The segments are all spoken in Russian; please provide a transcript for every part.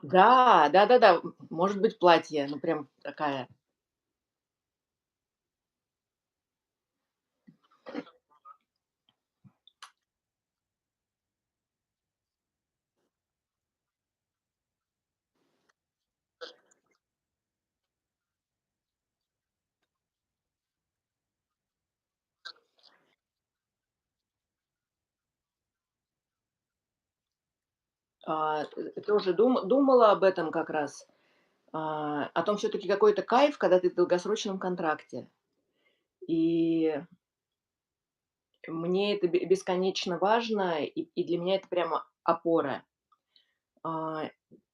Да, да-да-да, может быть, платье, ну, прям такая. Тоже думала об этом как раз, о том, все таки какой-то кайф, когда ты в долгосрочном контракте. И мне это бесконечно важно, и для меня это прямо опора. А,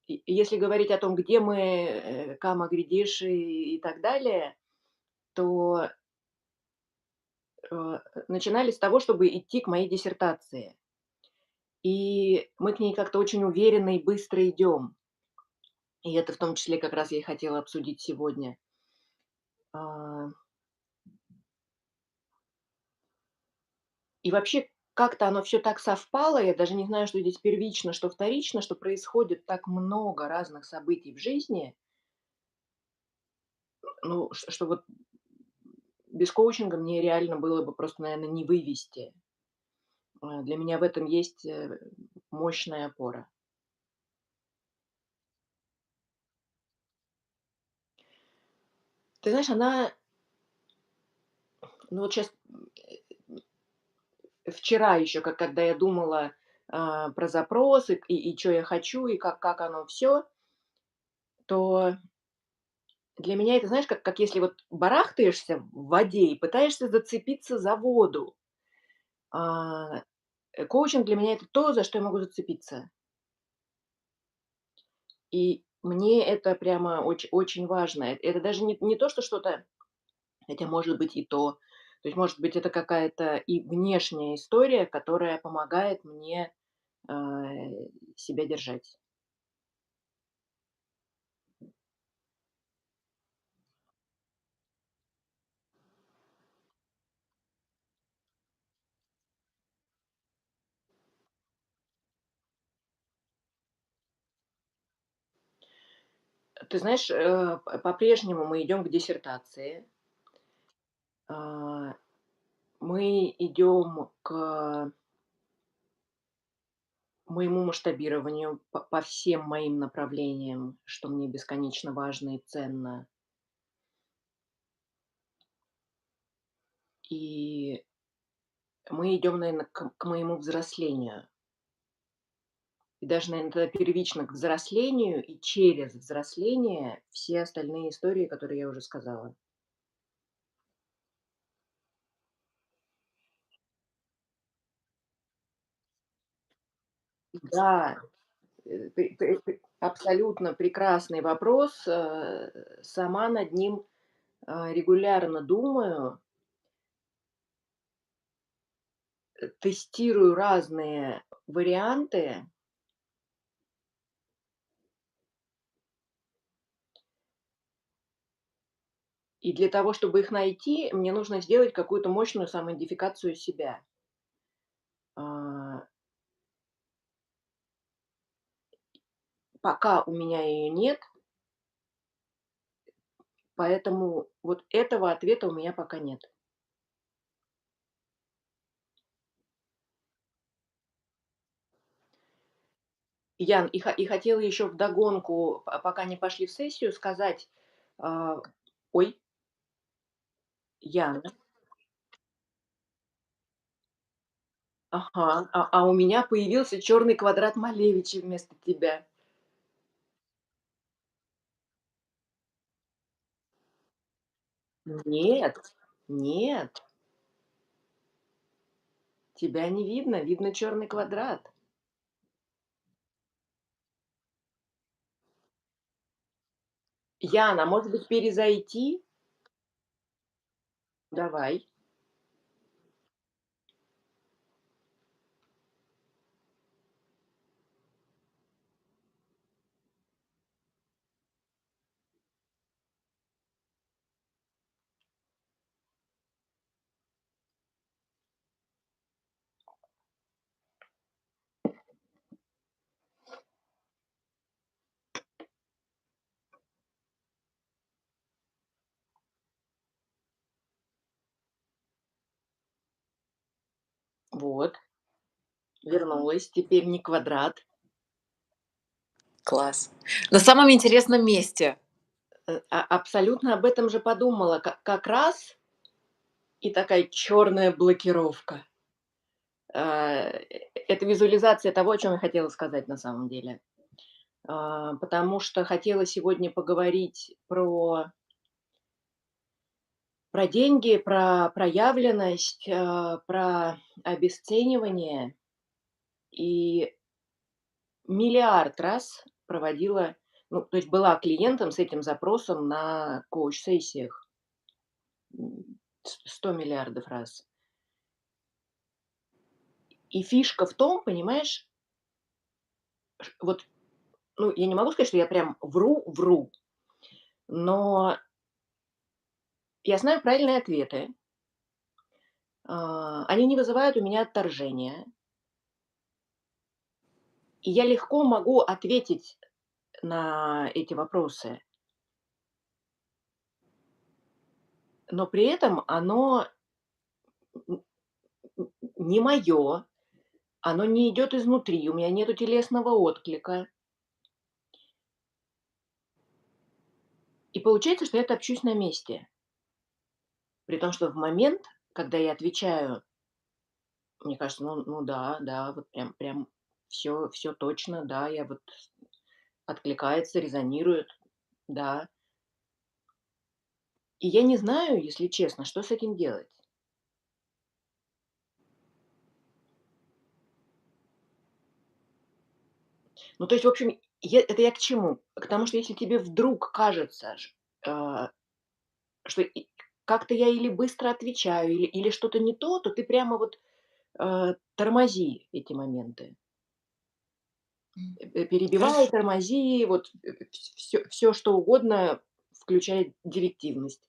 и если говорить о том, где мы, кама глядишь и так далее, то, начинали с того, чтобы идти к моей диссертации. И мы к ней как-то очень уверенно и быстро идем. И это в том числе как раз я и хотела обсудить сегодня. А, и вообще как-то оно все так совпало, я даже не знаю, что здесь первично, что вторично, что происходит так много разных событий в жизни, ну, что вот без коучинга мне реально было бы просто, наверное, не вывести. Для меня в этом есть, мощная опора. Ты знаешь, она, ну, вот щас, вчера еще, когда я думала, про запросы и чё я хочу, и как оно все, то для меня это, знаешь, как если вот барахтаешься в воде и пытаешься зацепиться за воду. А, коучинг для меня — это то, за что я могу зацепиться. И мне это прямо очень важно. Это даже не то, что что-то, хотя может быть и то. То есть, может быть, это какая-то и внешняя история, которая помогает мне, а, себя держать. Ты знаешь, по-прежнему мы идем к диссертации. А, мы идем к моему масштабированию по всем моим направлениям, что мне бесконечно важно и ценно. И мы идем, наверное, к моему взрослению. И даже, наверное, тогда первично к взрослению, и через взросление все остальные истории, которые я уже сказала. Да, абсолютно прекрасный вопрос. Сама над ним, регулярно думаю, тестирую разные варианты. И для того, чтобы их найти, мне нужно сделать какую-то мощную самоидентификацию себя. А, пока у меня ее нет, поэтому вот этого ответа у меня пока нет. Ян, и хотела еще вдогонку, пока не пошли в сессию, сказать, а, ой, Яна, ага, у меня появился черный квадрат Малевича вместо тебя. Нет, нет, тебя не видно, видно черный квадрат. Яна, может быть, перезайти? Давай. Вот, вернулась, теперь не квадрат. Класс. На самом интересном месте. Абсолютно об этом же подумала. Как раз и такая черная блокировка. Это визуализация того, о чем я хотела сказать на самом деле. Потому что хотела сегодня поговорить про деньги, про проявленность, про обесценивание. И миллиард раз проводила, ну, то есть была клиентом с этим запросом на коуч-сессиях. 100 миллиардов раз. И фишка в том, понимаешь, вот, ну, я не могу сказать, что я прям вру, но я знаю правильные ответы. Они не вызывают у меня отторжения. И я легко могу ответить на эти вопросы, но при этом оно н н не мое, оно не идет изнутри, у меня нету телесного отклика. И получается, что я топчусь на месте. При том, что в момент, когда я отвечаю, мне кажется, ну да, да, вот прям все точно, да, я вот откликается, резонирует, да. И я не знаю, если честно, что с этим делать. Ну, то есть, в общем, это я к чему? К тому, что если тебе вдруг кажется, а, что как-то я или быстро отвечаю, или что-то не то ты прямо вот тормози эти моменты. М. Перебивай, Хорошо, тормози, вот все что угодно, включая директивность.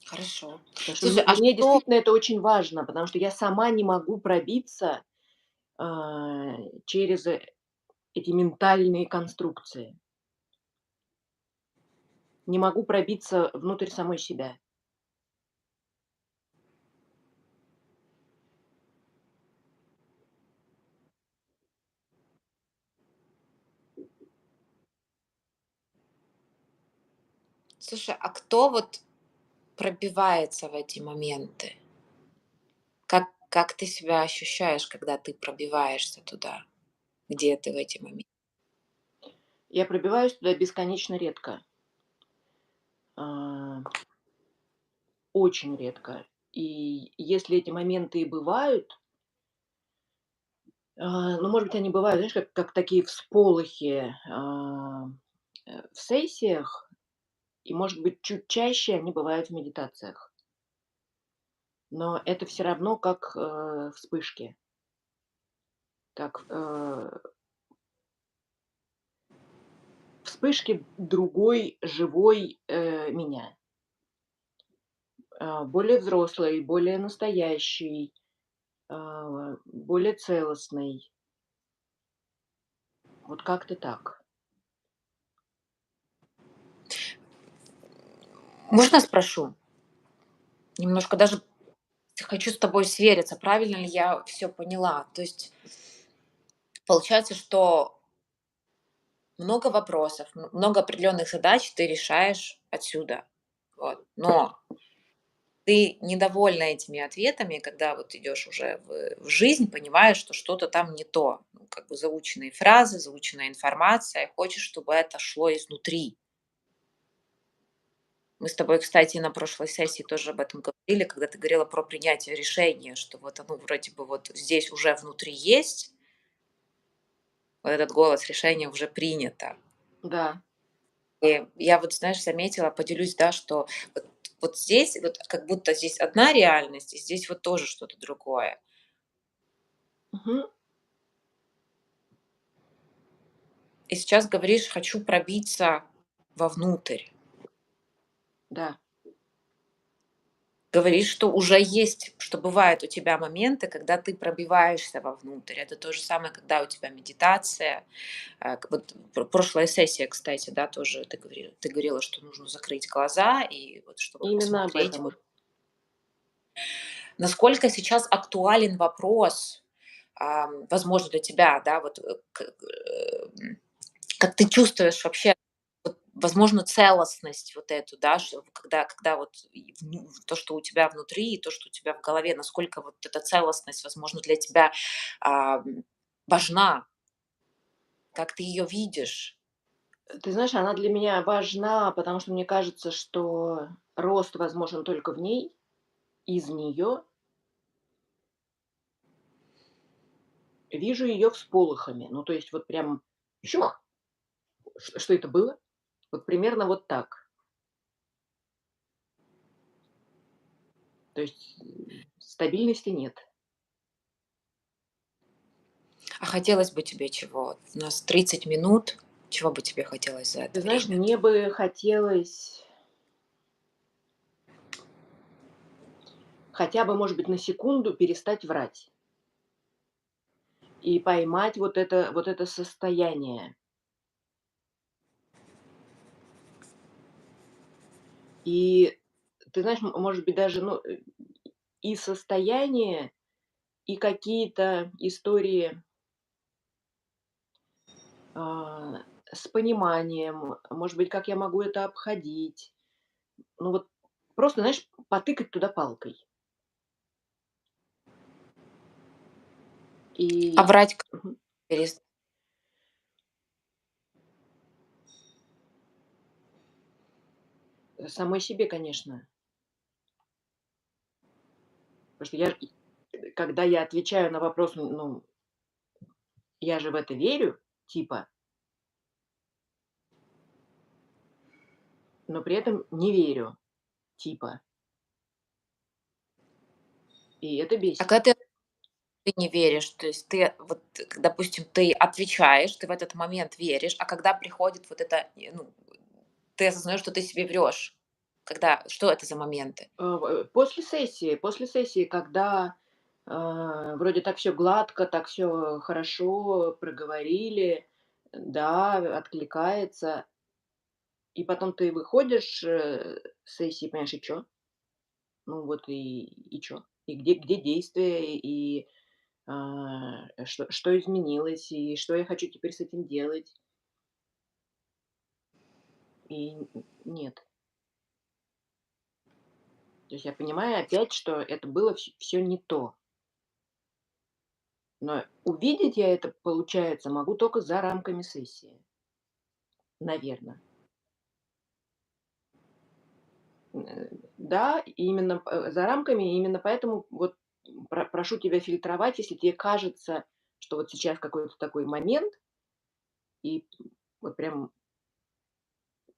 хорошо. Потому что Слушай, а мне что действительно это очень важно, потому что я сама не могу пробиться через эти ментальные конструкции. Не могу пробиться внутрь самой себя. слушай, а кто вот пробивается в эти моменты? Как ты себя ощущаешь, когда ты пробиваешься туда? Где ты в эти моменты? Я пробиваюсь туда бесконечно редко, а, очень редко. И если эти моменты и бывают, ну, может быть, они бывают, знаешь, как такие всполохи, в сессиях, и, может быть, чуть чаще они бывают в медитациях. Но это все равно как, вспышки, как, вспышки другой живой, меня. Более взрослой, более настоящей, более целостной. Вот как-то так. Можно спрошу? Немножко даже хочу с тобой свериться, правильно ли я все поняла. То есть получается, что много вопросов, много определенных задач ты решаешь отсюда. Вот. Но ты недовольна этими ответами, когда вот идешь уже в жизнь, понимаешь, что что-то там не то. Ну, как бы заученные фразы, заученная информация, и хочешь, чтобы это шло изнутри. Мы с тобой, кстати, на прошлой сессии тоже об этом говорили, когда ты говорила про принятие решения, что вот оно вроде бы вот здесь уже внутри есть, вот этот голос решения уже принято. Да. И я вот, знаешь, заметила, поделюсь, да, что вот здесь, вот как будто здесь одна реальность, и здесь вот тоже что-то другое. Мгм. И сейчас говоришь: "Хочу пробиться вовнутрь". Да. Говоришь, что уже есть, что бывают у тебя моменты, когда ты пробиваешься вовнутрь. Это то же самое, когда у тебя медитация. Вот прошлая сессия, кстати, да, тоже ты говорила, что нужно закрыть глаза и вот чтобы Именно об посмотреть этом. вот. насколько сейчас актуален вопрос, возможно, для тебя, да, вот, как ты чувствуешь вообще, вот, возможно, целостность вот эту, да, что когда вот то, что у тебя внутри, и то, что у тебя в голове, насколько вот эта целостность, возможно, для тебя важна, как ты ее видишь? Ты знаешь, она для меня важна, потому что мне кажется, что рост возможен только в ней, из нее. Вижу ее всполохами. Ну, то есть вот прям щух, что это было? Вот примерно вот так. То есть, стабильности нет. А хотелось бы тебе чего? У нас 30 минут. Чего бы тебе хотелось за Ты это знаешь, время? мне бы хотелось хотя бы, может быть, на секунду перестать врать и поймать вот это состояние. И ты знаешь, может быть, даже, ну, и состояние, и какие-то истории, с пониманием, может быть, как я могу это обходить. Ну вот просто, знаешь, потыкать туда палкой. А И врать мгм. перес Самой себе, конечно. Потому что когда я отвечаю на вопрос, ну, я же в это верю, типа, но при этом не верю, типа. И это А бесит. когда ты не веришь, то есть ты вот, допустим, ты отвечаешь, ты в этот момент веришь, а когда приходит вот это, ну, ты осознаешь, что ты себе врешь. Когда что это за моменты? После сессии, когда, вроде так все гладко, так все хорошо, проговорили, да, откликается. И потом ты выходишь, с сессии, понимаешь, и чё? Ну вот и чё? И где действие, и, что изменилось, и что я хочу теперь с этим делать? И нет. То есть я понимаю опять, что это было все не то. Но увидеть я это, получается, могу только за рамками сессии, наверно. Да, именно за рамками, именно поэтому вот прошу тебя фильтровать, если тебе кажется, что вот сейчас какой-то такой момент, и вот прям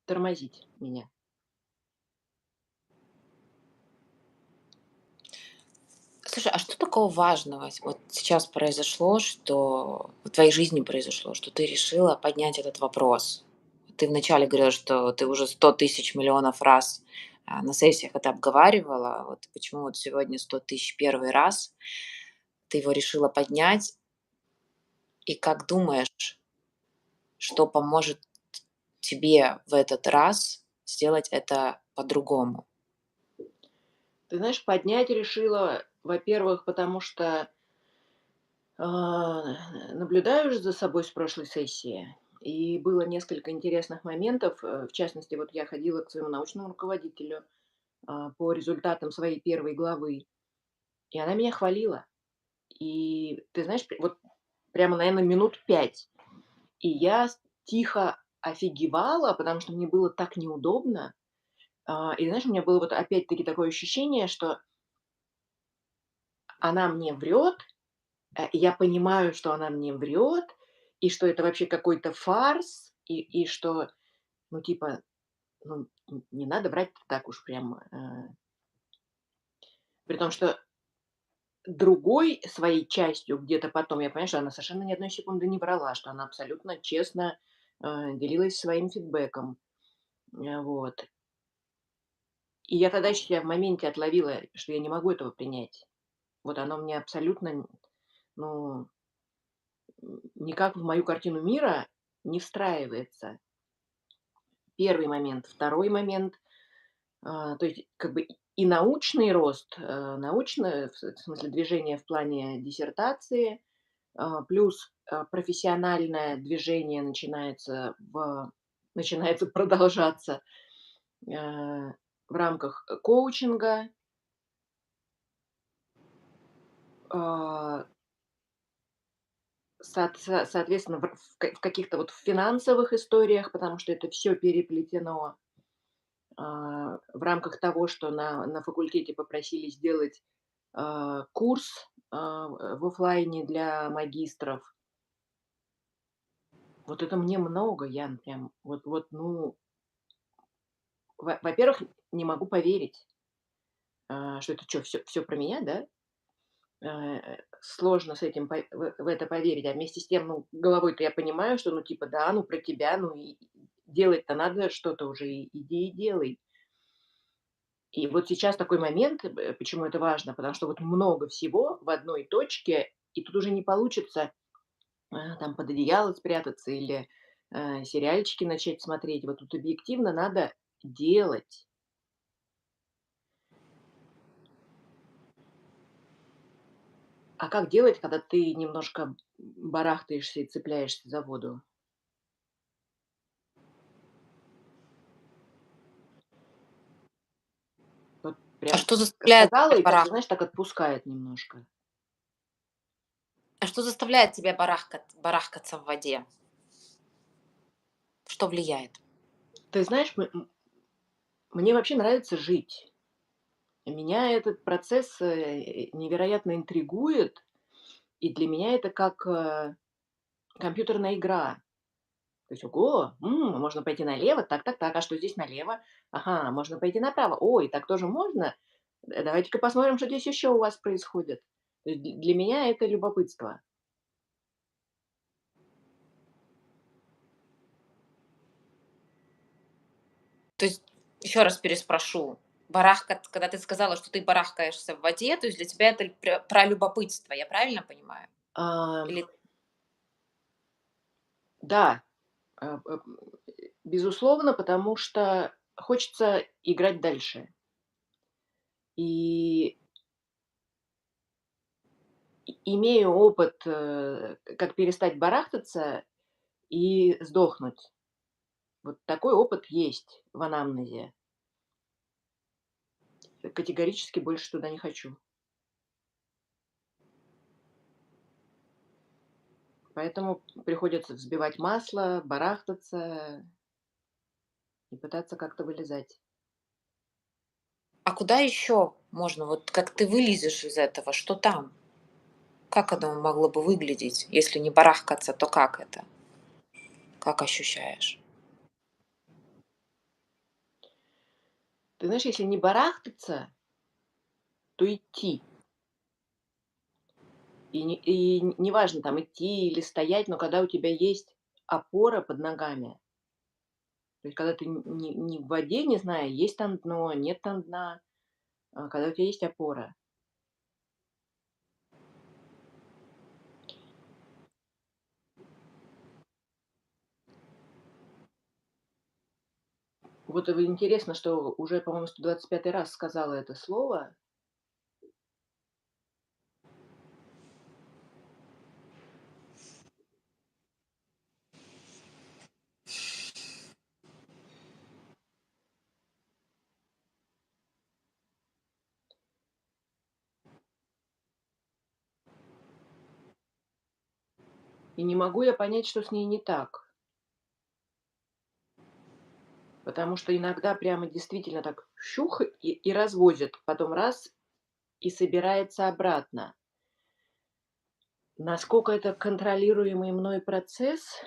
тормозить меня. Слушай, а что такого важного вот сейчас произошло, что в твоей жизни произошло, что ты решила поднять этот вопрос? Ты вначале говорила, что ты уже 100 000 000 раз, на сессиях это обговаривала. Вот почему вот сегодня 100 000 первый раз ты его решила поднять? И как думаешь, что поможет тебе в этот раз сделать это по-другому? Ты знаешь, поднять решила, во-первых, потому что, наблюдаю же за собой с прошлой сессии, и было несколько интересных моментов. В частности, вот я ходила к своему научному руководителю, по результатам своей первой главы, и она меня хвалила. И ты знаешь, вот прямо, наверно, минут 5. И я тихо офигевала, потому что мне было так неудобно. И знаешь, у меня было вот опять-таки такое ощущение, что она мне врет, и я понимаю, что она мне врет, и что это вообще какой-то фарс, и что, ну, типа, ну, не надо врать так уж прям. При том, что другой своей частью где-то потом я понимаю, что она совершенно ни одной секунды не врала, что она абсолютно честно, делилась своим фидбэком. Вот. И я тогда еще себя в моменте отловила, что я не могу этого принять. Вот оно мне абсолютно, ну, никак в мою картину мира не встраивается. Первый момент. Второй момент, то есть как бы и научный рост, научное, в смысле движение в плане диссертации, плюс, профессиональное движение начинается продолжаться, в рамках, коучинга. А, соответственно, в каких-то вот каких-то историях, потому что это все переплетено, в рамках того, что на факультете попросили сделать, курс, в оффлайне для магистров. Вот это мне много, Ян, прям ну, во-первых, не могу поверить, что это чё, всё про меня, да? Сложно с этим в это поверить, а вместе с тем, ну, головой-то я понимаю, что, ну, типа, да, ну, про тебя, ну, и делать-то надо что-то уже, иди и делай. И вот сейчас такой момент, почему это важно, потому что вот много всего в одной точке, и тут уже не получится, там под одеяло спрятаться или, сериальчики начать смотреть. Вот тут объективно надо делать. А как делать, когда ты немножко барахтаешься и цепляешься за воду? Вот А прям что заставляет сказала, тебя и так, знаешь, так отпускает немножко. а что заставляет тебя барахкаться в воде? Что влияет? Ты знаешь, мне вообще нравится жить. Меня этот процесс, невероятно интригует, и для меня это как, компьютерная игра. То есть, ого, можно пойти налево, так, а что здесь налево? Ага, можно пойти направо. Ой, так тоже можно? Давайте-ка посмотрим, что здесь еще у вас происходит. То есть для меня это любопытство. То есть, еще раз переспрошу, когда ты сказала, что ты барахкаешься в воде, то есть для тебя это про любопытство, я правильно понимаю? А, Или да, безусловно, потому что хочется играть дальше. И имею опыт, как перестать барахтаться и сдохнуть. Вот такой опыт есть в анамнезе. Категорически больше туда не хочу. Поэтому приходится взбивать масло, барахтаться и пытаться как-то вылезать. а куда еще можно, вот как ты вылезешь из этого, что там? Как оно могло бы выглядеть? Если не барахкаться, то как это? Как ощущаешь? Ты знаешь, если не барахтаться, то идти. И неважно, там идти или стоять, но когда у тебя есть опора под ногами, то есть когда ты не в воде, не знаю, есть там дно, нет там дна, когда у тебя есть опора. Вот интересно, что уже, по-моему, 125 раз сказала это слово, и не могу я понять, что с ней не так. Потому что иногда прямо действительно так щух и развозит, потом раз и собирается обратно. Насколько это контролируемый мной процесс?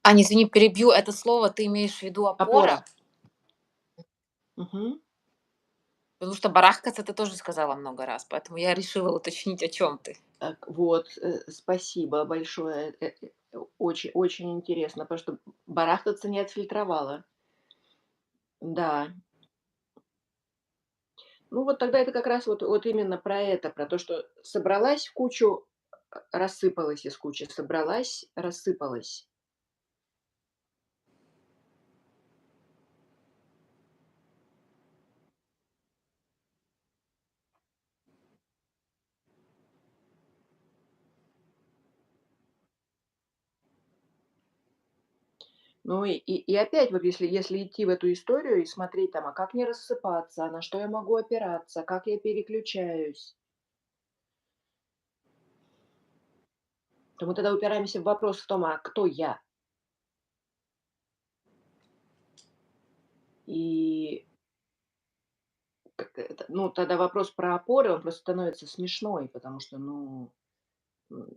Ань, извини, перебью, это слово ты имеешь в виду Опора. опора? Мгм. Потому что барахкаться ты тоже сказала много раз, поэтому я решила уточнить, о чем ты. Так вот, спасибо большое. Очень очень интересно, потому что барахтаться не отфильтровала. Да. Ну, вот тогда это как раз вот именно про это, про то, что собралась в кучу, рассыпалась из кучи, собралась, рассыпалась. Ну и опять вот если идти в эту историю и смотреть там, а как не рассыпаться, а на что я могу опираться, как я переключаюсь, то мы тогда упираемся в вопрос в том, а кто я? И ну, тогда вопрос про опоры, он просто становится смешной, потому что, ну, м,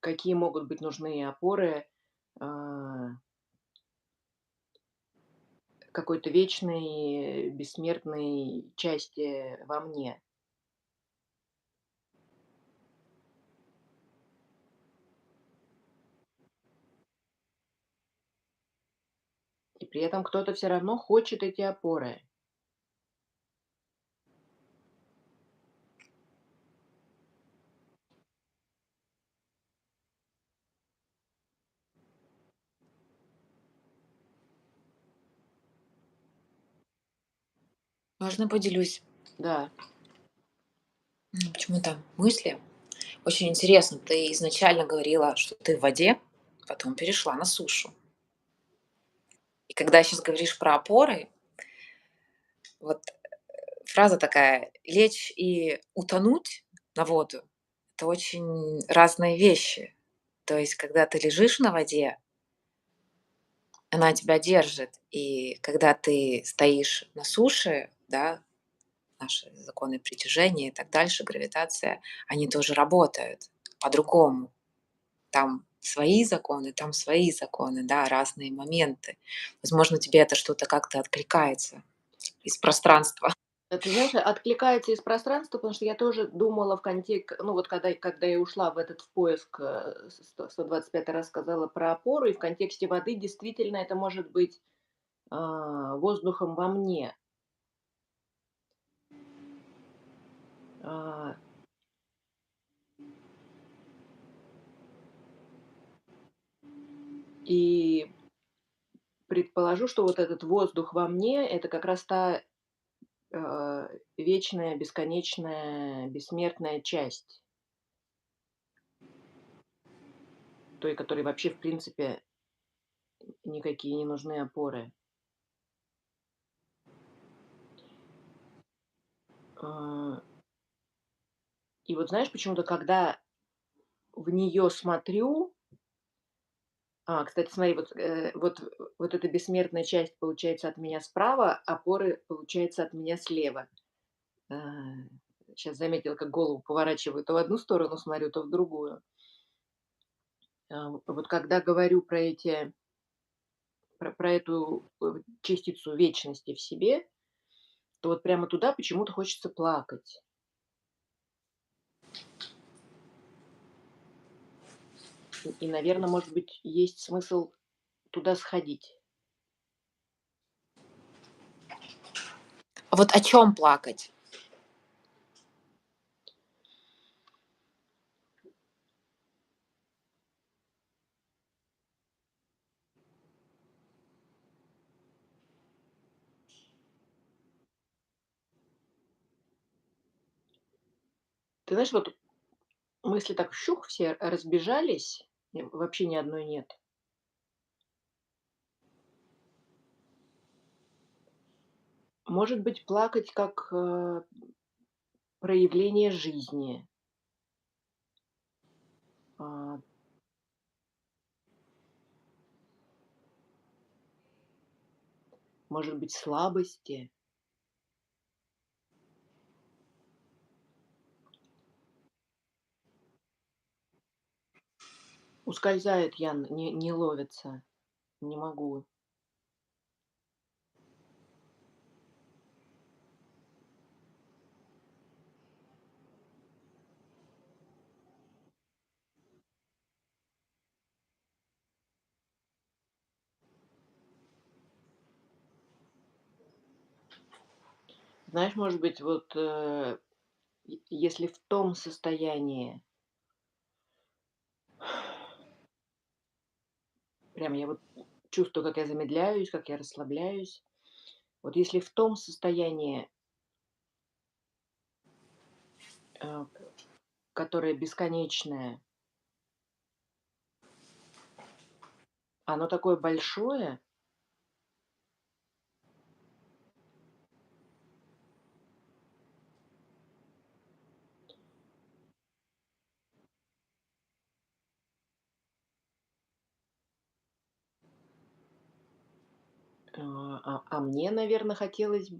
какие могут быть нужны опоры а, какой-то вечной, бессмертной части во мне. И при этом кто-то все равно хочет эти опоры. Можно поделюсь, Да, почему-то мысли. Очень интересно, ты изначально говорила, что ты в воде, потом перешла на сушу. И когда сейчас говоришь про опоры, вот фраза такая: "Лечь и утонуть на воду"- это очень разные вещи. То есть, когда ты лежишь на воде, она тебя держит, и когда ты стоишь на суше, да, наши законы притяжения и так дальше, гравитация, они тоже работают по-другому. Там свои законы, да, разные моменты. Возможно, тебе это что-то как-то откликается из пространства. ты знаешь, откликается из пространства, потому что я тоже думала в ну вот когда я ушла в этот в поиск, 125 раз сказала про опору, и в контексте воды действительно это может быть, воздухом во мне. А, и предположу, что вот этот воздух во мне — это как раз та, вечная, бесконечная, бессмертная часть, той, которой вообще в принципе никакие не нужны опоры. А, и вот знаешь, почему-то, когда в нее смотрю. Кстати, смотри, вот эта бессмертная часть получается от меня справа, опоры получается от меня слева. Сейчас заметила, как голову поворачиваю то в одну сторону смотрю, то в другую. Вот когда говорю про эту, частицу вечности в себе, то вот прямо туда почему-то хочется плакать. Наверно, может быть, есть смысл туда сходить. А вот о чем плакать? Ты знаешь, вот мысли так щух все разбежались, и вообще ни одной нет. Может быть, плакать как, проявление жизни, а, может быть, слабости. Ускользает Ян, не ловится, не могу. Знаешь, может быть, вот, если в том состоянии, прям я вот чувствую, как я замедляюсь, как я расслабляюсь. Вот если в том состоянии, э, которое бесконечное, оно такое большое, мне, наверно, хотелось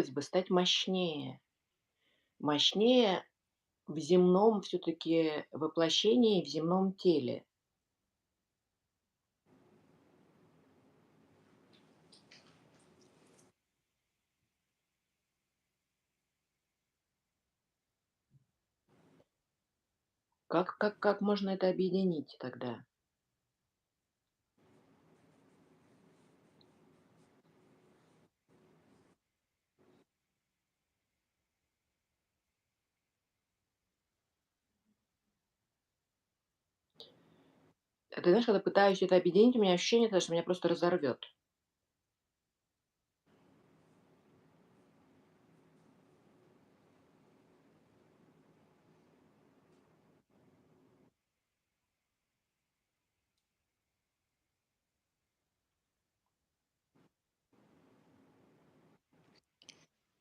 бы стать мощнее. Мощнее в земном все таки воплощении, в земном теле. Как можно это объединить тогда? Ты знаешь, когда пытаюсь это объединить, у меня ощущение, что меня просто разорвет.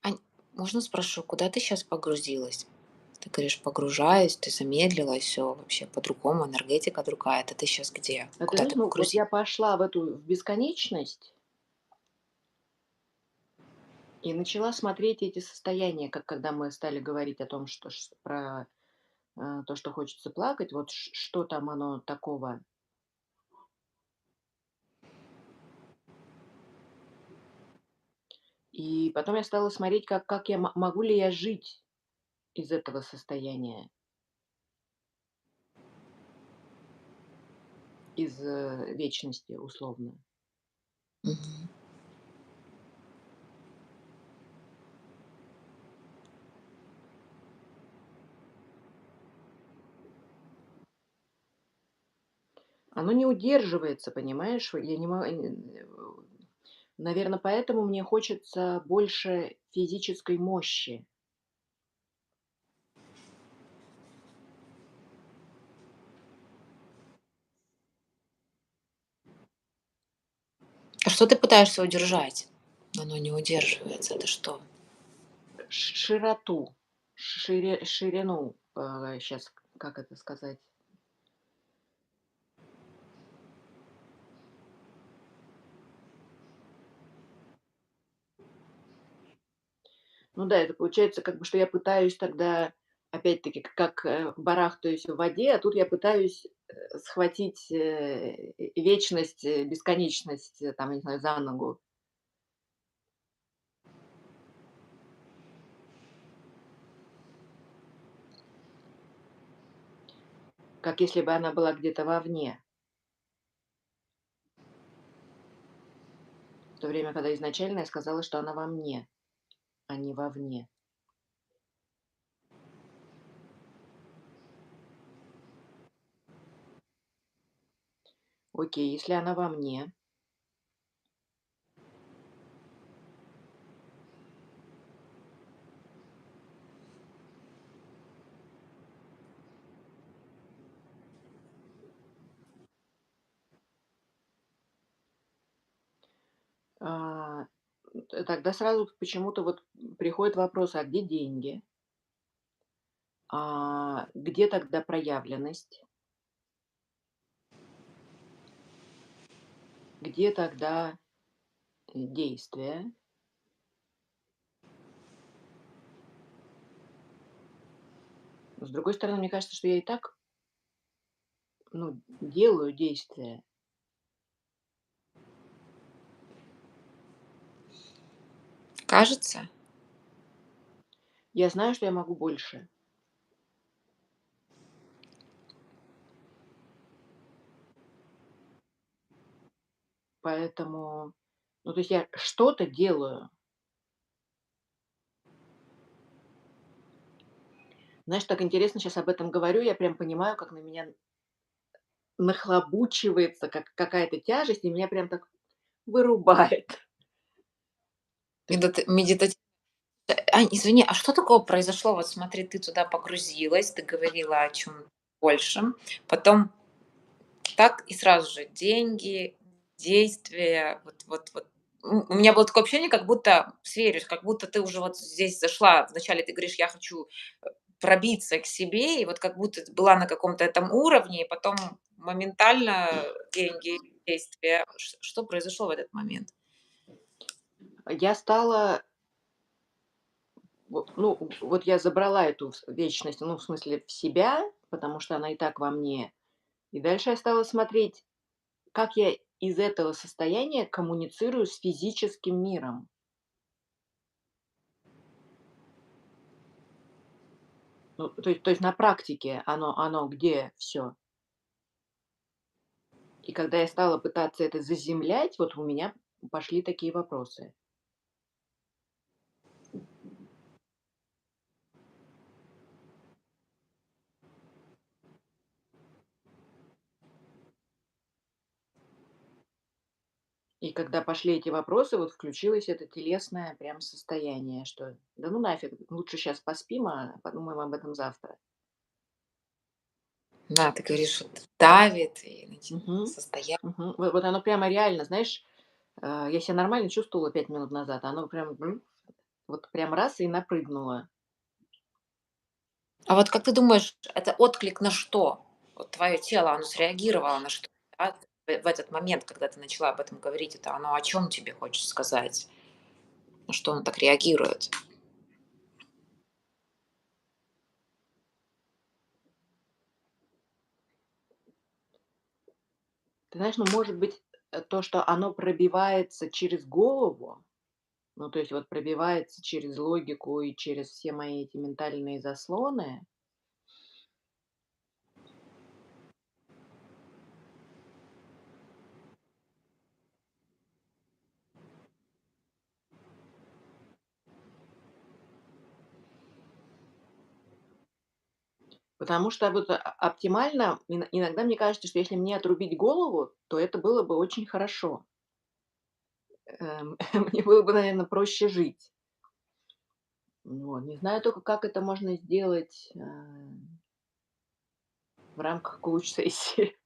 Ань, можно спрошу, куда ты сейчас погрузилась? Ты говоришь, погружаюсь, ты замедлилась, все вообще по-другому, энергетика другая. Это ты сейчас где? А ты Куда знаешь, ты ну вот погрузилась? я пошла в бесконечность и начала смотреть эти состояния, как когда мы стали говорить о том, про, то, что хочется плакать, вот что там оно такого. И потом я стала смотреть, как могу ли я жить из этого состояния, из, вечности условно. Мгм. Оно не удерживается, понимаешь? Я не мо поэтому мне хочется больше физической мощи. А что ты пытаешься удержать? Оно не удерживается. Это что? Широту, ширину, сейчас как это сказать? Ну да, это получается, как бы, что я пытаюсь тогда, опять-таки, как, барахтаюсь в воде, а тут я пытаюсь, схватить, вечность, бесконечность, там, не знаю, за ногу. Как если бы она была где-то вовне, в то время, когда изначально я сказала, что она во мне, а не вовне. Окей, если она во мне, а, тогда сразу почему-то вот приходит вопрос: а где деньги? Где тогда проявленность? Где тогда, действие? С другой стороны, мне кажется, что я и так, ну, делаю действия. Кажется? Я знаю, что я могу больше, поэтому, ну, то есть я что-то делаю. Знаешь, так интересно сейчас об этом говорю, я прям понимаю, как на меня нахлобучивается какая-то тяжесть, и меня прям так вырубает. То есть, Медитативно. Ань, извини, а что такого произошло? Вот смотри, ты туда погрузилась, ты говорила о чем большем, потом так и сразу же деньги, действия, вот. У меня было такое ощущение, как будто сверишь, как будто ты уже вот здесь зашла. Вначале ты говоришь: "Я хочу, пробиться к себе, и вот как будто ты была на каком-то этом уровне, и потом моментально деньги, действия. Что произошло в этот момент? Я стала, вот я забрала эту вечность, ну, в смысле, в себя, потому что она и так во мне. И дальше я стала смотреть, как я из этого состояния коммуницирую с физическим миром. Ну, то есть на практике оно где все. И когда я стала пытаться это заземлять, вот у меня пошли такие вопросы. И когда пошли эти вопросы, вот включилось это телесное прям состояние, что да ну нафиг, лучше сейчас поспим, а подумаем об этом завтра. Да, ты говоришь, вот давит и Мгм. состояние. Мгм. Вот оно прямо реально, знаешь, я себя нормально чувствовала 5 минут назад, а оно прям вот прям раз и напрыгнуло. А вот как ты думаешь, это отклик на что? Вот твое тело, оно среагировало на что, да? В этот момент, когда ты начала об этом говорить, это оно о чем тебе хочет сказать? На что оно так реагирует? Ты знаешь, ну, может быть, то, что оно пробивается через голову, ну, то есть вот пробивается через логику и через все мои эти ментальные заслоны. Потому что вот оптимально, иногда мне кажется, что если мне отрубить голову, то это было бы очень хорошо. Мне было бы, наверное, проще жить. Вот. Не знаю только, как это можно сделать, в рамках коуч-сессии.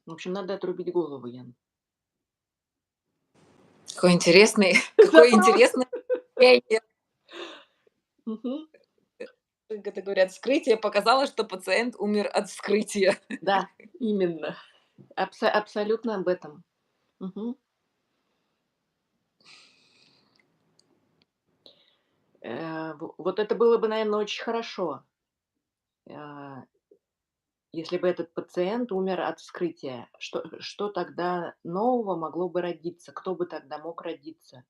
В общем, надо отрубить голову, Ян. Какой интересный, какое Запрос. интересное ощущение. Мгм. Как это говорят, вскрытие показало, что пациент умер от вскрытия. Да, именно. Абсолютно об этом. Мгм. Вот это было бы, наверное, очень хорошо, а, если бы этот пациент умер от вскрытия. Что тогда нового могло бы родиться? Кто бы тогда мог родиться?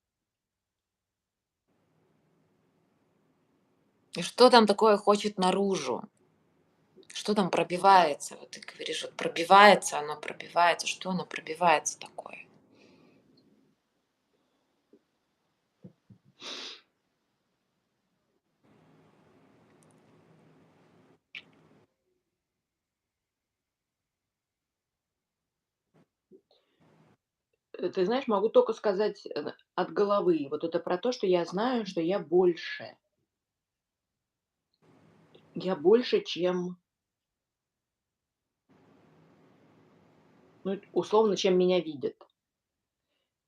И что там такое хочет наружу? Что там пробивается? Вот ты говоришь, вот пробивается, оно пробивается. Что оно пробивается такое? Ты знаешь, могу только сказать, от головы. Вот это про то, что я знаю, что я больше. Я больше, чем, ну, условно, чем меня видят.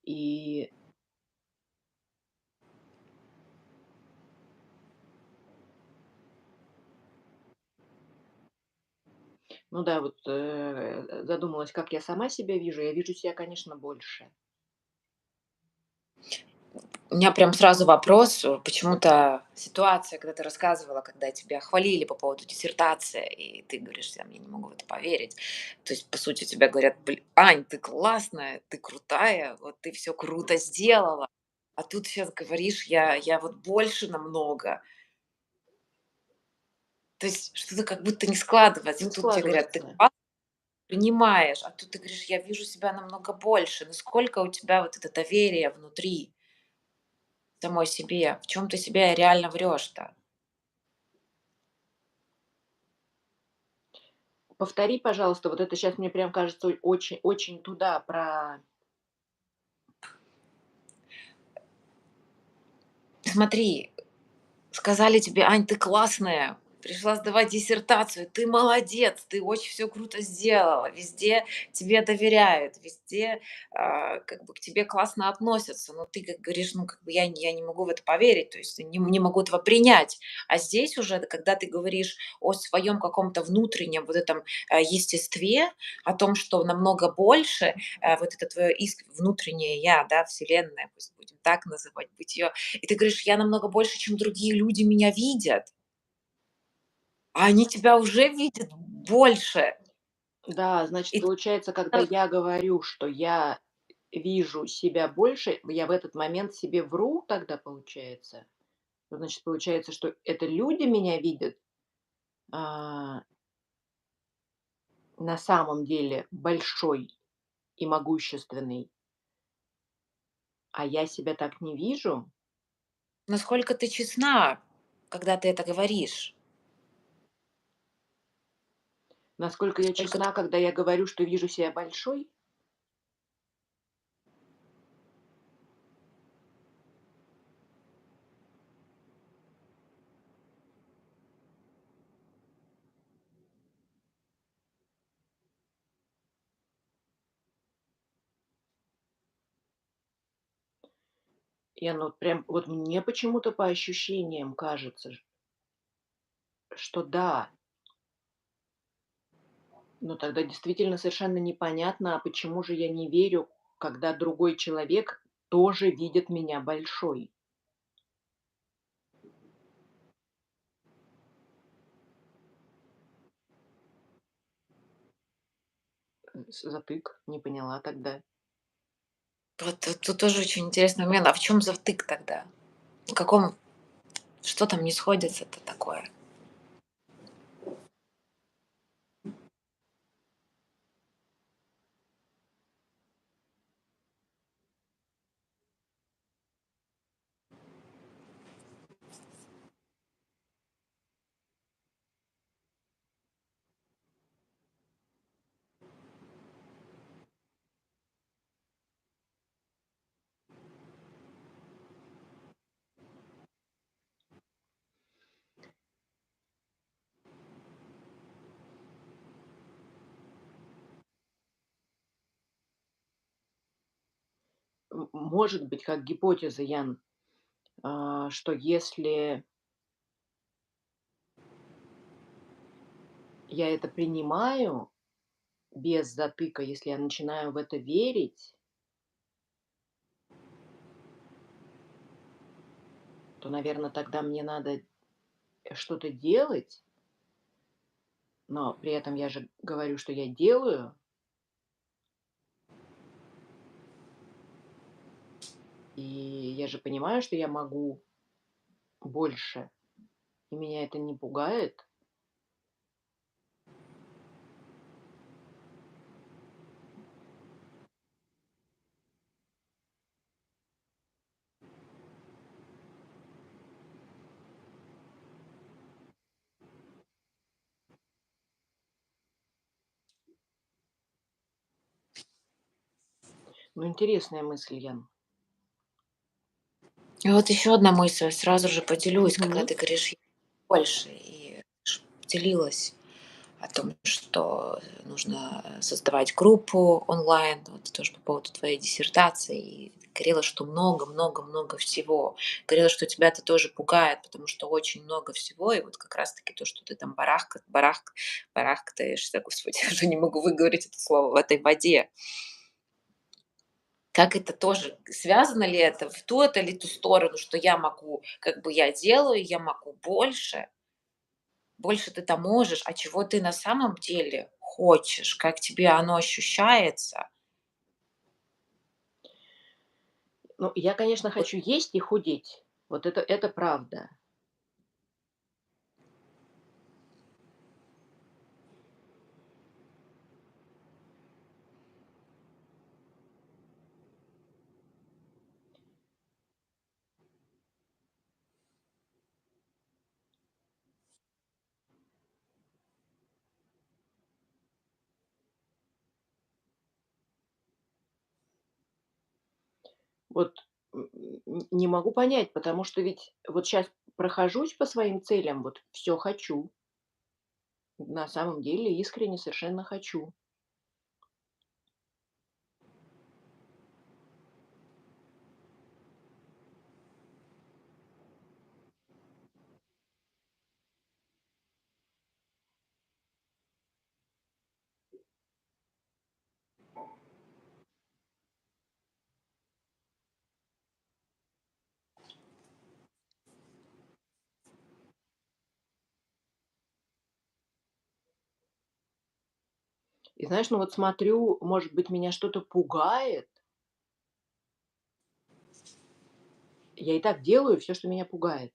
И, ну да, вот, задумалась, как я сама себя вижу. Я вижу себя, конечно, больше. У меня прям сразу вопрос. Почему-то ситуация, когда ты рассказывала, когда тебя хвалили по поводу диссертации, и ты говоришь, я не могу в это поверить. То есть, по сути, тебе говорят, Ань, ты классная, ты крутая, вот ты все круто сделала. А тут сейчас говоришь, я вот больше намного. То есть что-то как будто не складывается. Не Тут тебе говорят, ты складывается. принимаешь, а тут ты говоришь, я вижу себя намного больше. Насколько у тебя вот это доверие внутри самой себе? В чем ты себя реально врешь-то? Повтори, пожалуйста, вот это сейчас мне прям кажется очень очень туда про. Смотри, сказали тебе: "Ань, ты классная, пришла сдавать диссертацию, ты молодец, ты очень все круто сделала". Везде тебе доверяют, везде, как бы к тебе классно относятся, но ты как говоришь: "Ну, как бы я не могу в это поверить, то есть не могу этого принять". А здесь уже, когда ты говоришь о своем каком-то внутреннем вот этом, естестве, о том, что намного больше, вот это твое внутреннее я, да, вселенная, пусть будем так называть, бытие, и ты говоришь: "Я намного больше, чем другие люди меня видят". А они тебя уже видят больше. Да, значит, И ты получается, когда так я говорю, что я вижу себя больше, я в этот момент себе вру тогда, получается? Значит, получается, что это люди меня видят, а, на самом деле большой и могущественный, а я себя так не вижу? насколько ты честна, когда ты это говоришь. Насколько я Насколько ты честна, когда я говорю, что вижу себя большой? И оно прям вот мне почему-то по ощущениям кажется, что да. Но тогда действительно совершенно непонятно, а почему же я не верю, когда другой человек тоже видит меня большой. Затык, не поняла тогда. вот тут тоже очень интересный момент. А в чем затык тогда? В каком что там не сходится-то такое? Может быть, как гипотеза, Ян, что если я это принимаю без затыка, если я начинаю в это верить, то, наверное, тогда мне надо что-то делать, но при этом я же говорю, что я делаю, и я же понимаю, что я могу больше, и меня это не пугает. Ну, интересная мысль, Ян. И вот еще одна мысль, сразу же поделюсь, когда Мгм. ты говоришь больше, и делилась о том, что нужно создавать группу онлайн, вот тоже по поводу твоей диссертации. И говорила, что много-много-много всего. Говорила, что тебя это тоже пугает, потому что очень много всего. И вот как раз-таки то, что ты там барахтаешься, господи, я уже не могу выговорить это слово, в этой воде. Как это тоже, связано ли это в ту это ли ту сторону, что я могу, как бы я делаю, я могу больше, больше ты-то можешь, а чего ты на самом деле хочешь, как тебе оно ощущается. Ну, я, конечно, Вот, хочу есть и худеть. Вот это правда. Вот, не могу понять, потому что ведь вот сейчас прохожусь по своим целям, вот все хочу. На самом деле искренне совершенно хочу. И знаешь, ну вот смотрю, может быть, меня что-то пугает. Я и так делаю все, что меня пугает.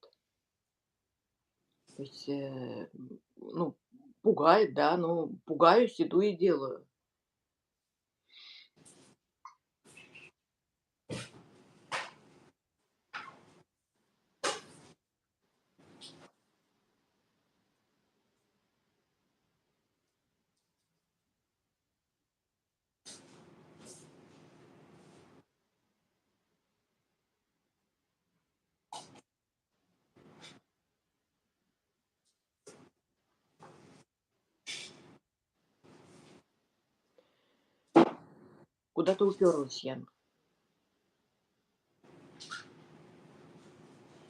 То есть, ну, пугает, да, ну, пугаюсь, иду и делаю. Куда-то уперлась я.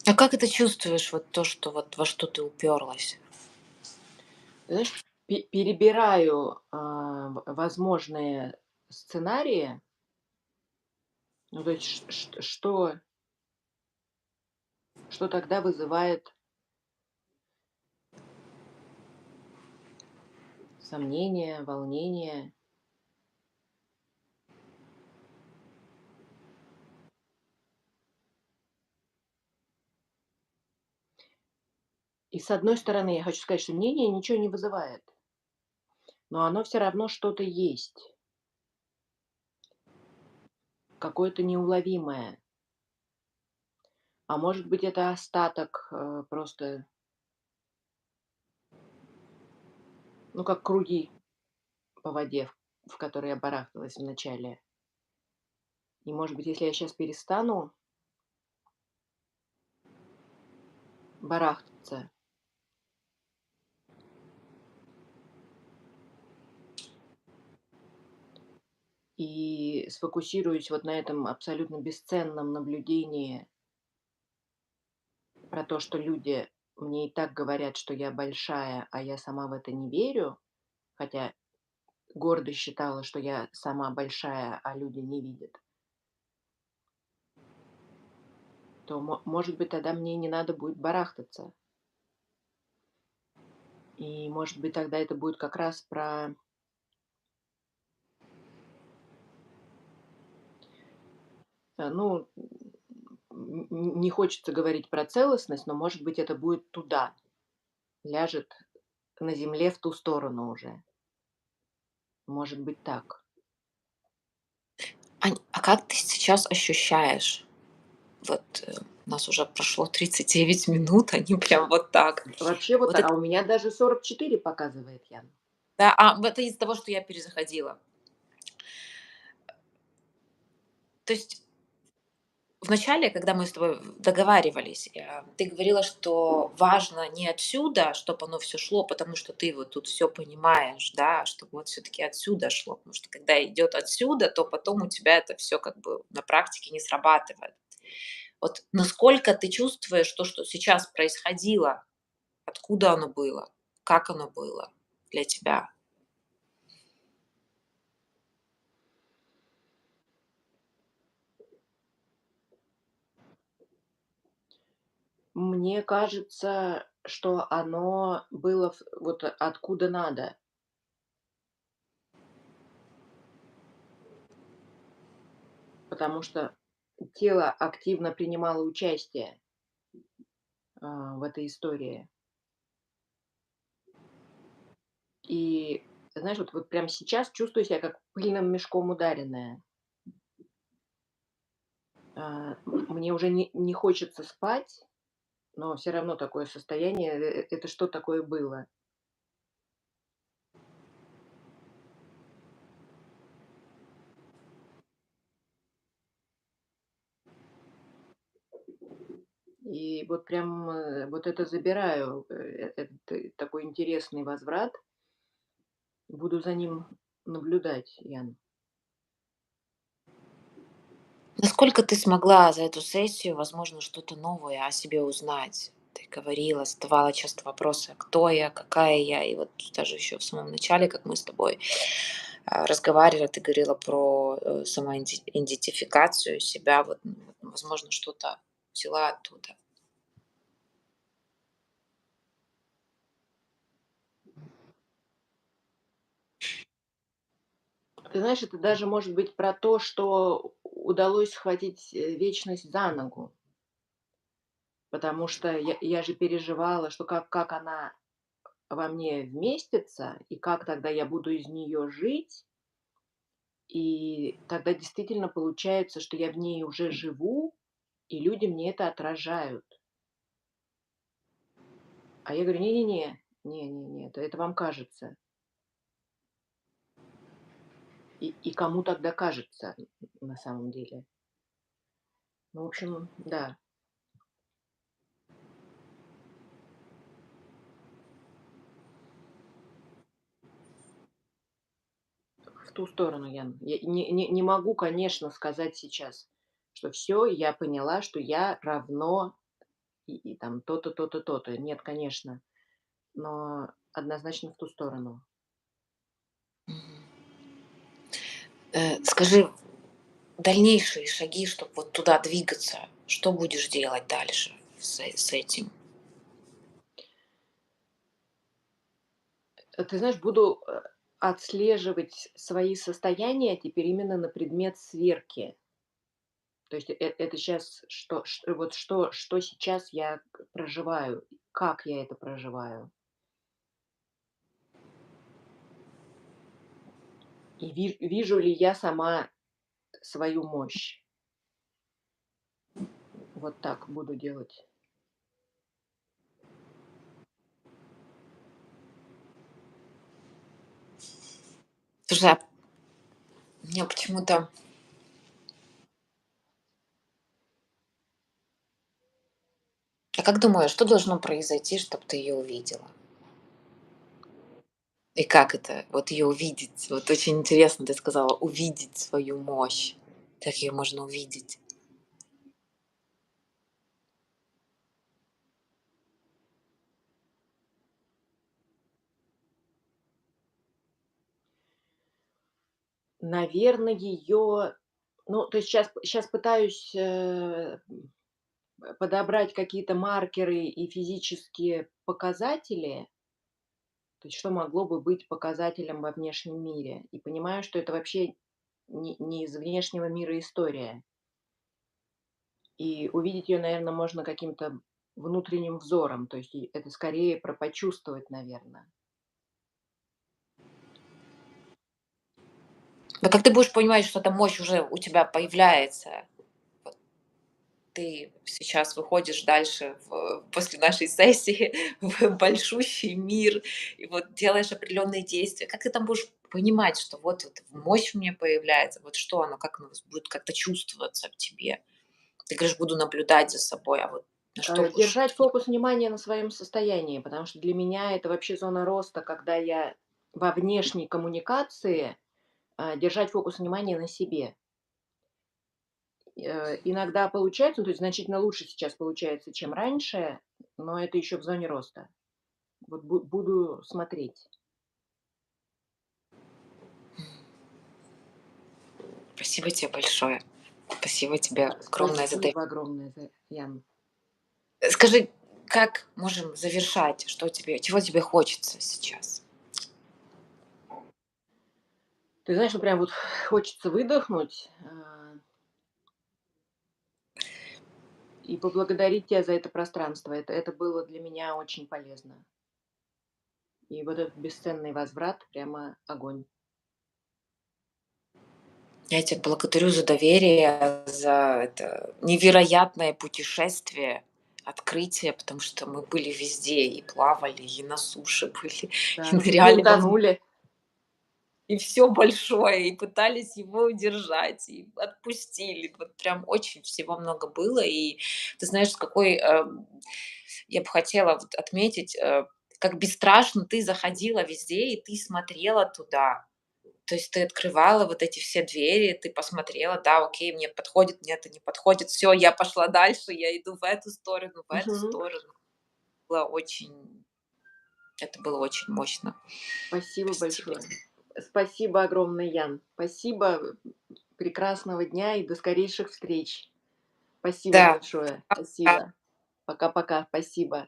А как это чувствуешь, вот то, что вот во что ты уперлась? Знаешь, перебираю, возможные сценарии. Ну, то есть что тогда вызывает сомнения, волнение. И с одной стороны, я хочу сказать, что мнение ничего не вызывает, но оно все равно что-то есть, какое-то неуловимое. А может быть, это остаток, просто, ну, как круги по воде, в которой я барахталась вначале. И, может быть, если я сейчас перестану барахтаться и сфокусируюсь вот на этом абсолютно бесценном наблюдении про то, что люди мне и так говорят, что я большая, а я сама в это не верю, хотя гордо считала, что я сама большая, а люди не видят, то, может быть, тогда мне не надо будет барахтаться. И, может быть, тогда это будет как раз про, ну, не хочется говорить про целостность, но, может быть, это будет туда, ляжет на земле в ту сторону уже. Может быть, так. Ань, а как ты сейчас ощущаешь? Вот, у нас уже прошло 39 минут, они прям вот так. Вообще вот, Вот это, а у меня даже 44 показывает, Ян. да, это из-за того, что я перезаходила. То есть вначале, когда мы с тобой договаривались, ты говорила, что важно не отсюда, чтобы оно все шло, потому что ты вот тут все понимаешь, да, чтобы вот все таки отсюда шло. Потому что когда идет отсюда, то потом у тебя это все как бы на практике не срабатывает. Вот насколько ты чувствуешь то, что сейчас происходило, откуда оно было, как оно было для тебя? Мне кажется, что оно было вот откуда надо, потому что тело активно принимало участие в этой истории. И знаешь, вот прямо сейчас чувствую себя как пыльным мешком ударенная. Мне уже не хочется спать, но все равно такое состояние, это что такое было? И вот прям, вот это забираю, этот такой интересный возврат. Буду за ним наблюдать, Ян. Насколько ты смогла за эту сессию, возможно, что-то новое о себе узнать? Ты говорила, задавала часто вопросы: "Кто я? Какая я?" И вот даже еще в самом начале, как мы с тобой, разговаривали, ты говорила про, самоидентификацию себя. Вот, возможно, что-то взяла оттуда. Ты знаешь, это даже может быть про то, что удалось схватить, вечность за ногу, потому что я же переживала, что как она во мне вместится и как тогда я буду из нее жить. И тогда действительно получается, что я в ней уже живу, и люди мне это отражают. А я говорю: "Не-не-не, не-не-не, это вам кажется". И кому тогда кажется на самом деле? Ну, в общем, да, в ту сторону я не могу, конечно, сказать сейчас, что все, я поняла, что я равно и там то-то, то-то, то-то. Нет, конечно, но однозначно в ту сторону. Мгм. Скажи, дальнейшие шаги, чтобы вот туда двигаться, что будешь делать дальше с этим? Ты знаешь, буду, отслеживать свои состояния теперь именно на предмет сверки. То есть это сейчас вот что сейчас я проживаю, как я это проживаю. И вижу ли я сама свою мощь. Вот так буду делать. Слушай, а мне почему-то а как думаешь, что должно произойти, чтобы ты ее увидела? И как это, вот ее увидеть? Вот очень интересно, ты сказала, увидеть свою мощь. Как ее можно увидеть? Наверно, ее ну, то есть сейчас пытаюсь, подобрать какие-то маркеры и физические показатели, то есть что могло бы быть показателем во внешнем мире. И понимаю, что это вообще не из внешнего мира история. И увидеть ее, наверное, можно каким-то внутренним взором. То есть это скорее про почувствовать, наверное. Да как ты будешь понимать, что эта мощь уже у тебя появляется? Вот ты сейчас выходишь дальше после нашей сессии в большущий мир и вот делаешь определенные действия. Как ты там будешь понимать, что вот мощь у меня появляется, вот что оно, как оно будет как-то чувствоваться в тебе? Ты говоришь, буду наблюдать за собой, а вот на что будешь? Держать фокус внимания на своем состоянии, потому что для меня это вообще зона роста, когда я во внешней коммуникации, держать фокус внимания на себе. Иногда получается, ну, то есть значительно лучше сейчас получается, чем раньше, но это еще в зоне роста. Вот буду смотреть. Спасибо тебе большое. Спасибо тебе огромное за доверие. Спасибо огромное Ян. Скажи, как можем завершать? Чего тебе хочется сейчас? Ты знаешь, ну прям вот хочется выдохнуть, и поблагодарить тебя за это пространство. Это было для меня очень полезно. И вот этот бесценный возврат — прямо огонь. Я тебя благодарю за доверие, за это невероятное путешествие, открытие, потому что мы были везде, и плавали, и на суше были, и Да, ну чуть не ныряли во утонули. и все большое, и пытались его удержать, и отпустили. Вот прям очень всего много было. И ты знаешь, с какой, я бы хотела вот отметить, как бесстрашно ты заходила везде, и ты смотрела туда. То есть ты открывала вот эти все двери, ты посмотрела, да, окей, мне подходит, мне это не подходит, все, я пошла дальше, я иду в эту сторону, в эту Мгм. сторону. Было очень Это было очень мощно. Спасибо Спасибо большое. тебе. Спасибо огромное, Ян. Спасибо. Прекрасного дня и до скорейших встреч. Спасибо Да. большое. Пока. Спасибо. Пока-пока. Спасибо.